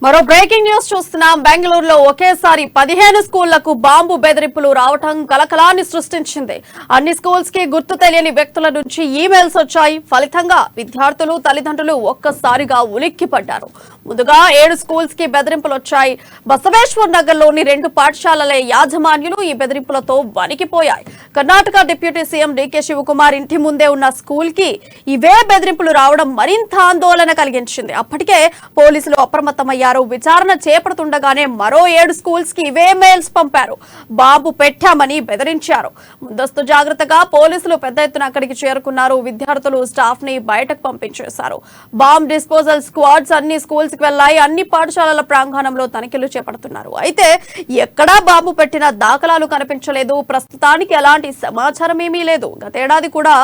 మరో breaking news చూస్తున్నాం. బెంగళూరులో ఒకేసారి 15 స్కూళ్లకు బాంబు బెదిరింపులు రావడం కలకలాన్ని సృష్టించింది. అన్ని స్కూల్స్ కి గుర్తు తెలియని వ్యక్తుల నుంచి ఈమెయిల్స్ వచ్చాయి. ఫలితంగా విద్యార్థులు తల్లిదండ్రులు ఒక్కసారిగా ఉలిక్కిపడ్డారు. ముందుగా 7 స్కూల్స్ కి బెదిరింపులు వచ్చాయి. బసవేశ్వర్ నగర్ లోని 2 పాఠశాలల యాజమాన్యులు ఈ బెదిరింపులతో వణికిపోయాయి. Karnataka deputy CM DK Shivakumar ఇంటి ముందే ఉన్న స్కూల్ కి ఇవే బెదిరింపులు రావడం మరింత ఆందోళన కలిగించింది. అప్పటికే పోలీసులు అప్రమత్తమయ్యారు. విచారణ చేపడుతుండగానే మరో 7 స్కూల్స్ కి ఇవే మెయిల్స్ పంపారు. బాంబు పెట్టామని బెదిరించారు. ముందస్తు జాగ్రత్తగా పోలీసులు పెద్ద ఎత్తున అక్కడికి చేరుకున్నారు. విద్యార్థులు స్టాఫ్ ని బయటకు పంపించేశారు. బాంబ్ డిస్పోజల్ స్క్వాడ్స్ అన్ని స్కూల్స్ కి వెళ్లాయి. అన్ని పాఠశాలల ప్రాంగణంలో తనిఖీలు చేపడుతున్నారు. అయితే ఎక్కడా బాంబు పెట్టిన దాఖలాలు కనిపించలేదు. ప్రస్తుతానికి ఎలాంటి సమాచారం ఏమీ లేదు. గతేడాది కూడా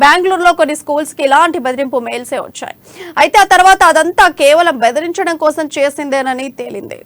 బెంగళూరులో కొన్ని స్కూల్స్ కి ఇలాంటి బెదిరింపు మెయిల్సే వచ్చాయి. అయితే ఆ తర్వాత అదంతా కేవలం బెదిరించడం కోసం చేసిందేనని తేలింది.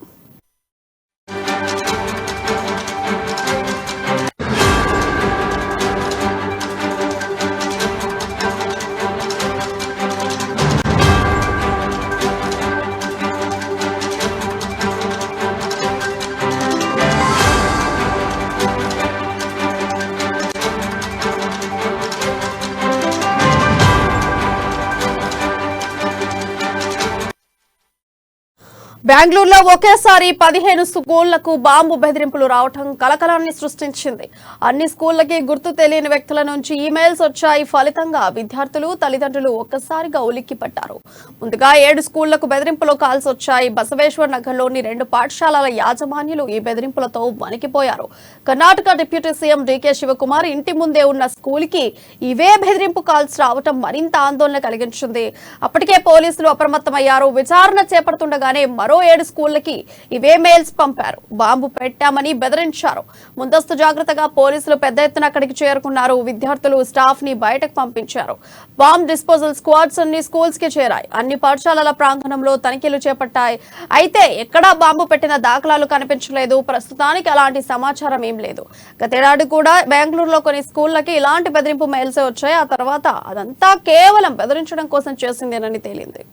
బెంగళూరులో ఒకేసారి 15 స్కూళ్లకు బాంబు బెదిరింపులు రావడం కలకలాన్ని సృష్టించింది. అన్ని స్కూళ్లకి గుర్తు తెలియని వ్యక్తుల నుంచి ఈమెయిల్స్ వచ్చాయి. ఫలితంగా విద్యార్థులు తల్లిదండ్రులు ఒక్కసారిగా ఉలిక్కిపడ్డారు. ముందుగా 7 స్కూళ్లకు బెదిరింపులు కాల్స్ వచ్చాయి. బసవేశ్వర్ నగర్ లోని 2 పాఠశాలల యాజమాన్యులు ఈ బెదిరింపులతో వణికిపోయారు. Karnataka deputy CM DK Shivakumar ఇంటి ముందే ఉన్న స్కూల్ కి ఇవే బెదిరింపు కాల్స్ రావడం మరింత ఆందోళన కలిగించింది. అప్పటికే పోలీసులు అప్రమత్తమయ్యారు. విచారణ చేపడుతుండగానే మరో 7 స్కూళ్లకి ఇవే మెయిల్స్ పంపారు. బాంబు పెట్టామని బెదిరించారు. ముందస్తు జాగ్రత్తగా పోలీసులు పెద్ద ఎత్తున అక్కడికి చేరుకున్నారు. విద్యార్థులు స్టాఫ్ ని బయటకు పంపించారు. బాంబ్ డిస్పోజల్ స్క్వాడ్స్ అన్ని స్కూల్స్ కి చేరాయి. అన్ని పాఠశాలల ప్రాంగణంలో తనిఖీలు చేపట్టాయి. అయితే ఎక్కడా బాంబు పెట్టిన దాఖలాలు కనిపించలేదు. ప్రస్తుతానికి అలాంటి సమాచారం ఏం లేదు. గతేడాది కూడా బెంగళూరులో కొన్ని స్కూళ్లకి ఇలాంటి బెదిరింపు మెయిల్సే వచ్చాయి. ఆ తర్వాత అదంతా కేవలం బెదిరించడం కోసం చేసిందేనని తేలింది.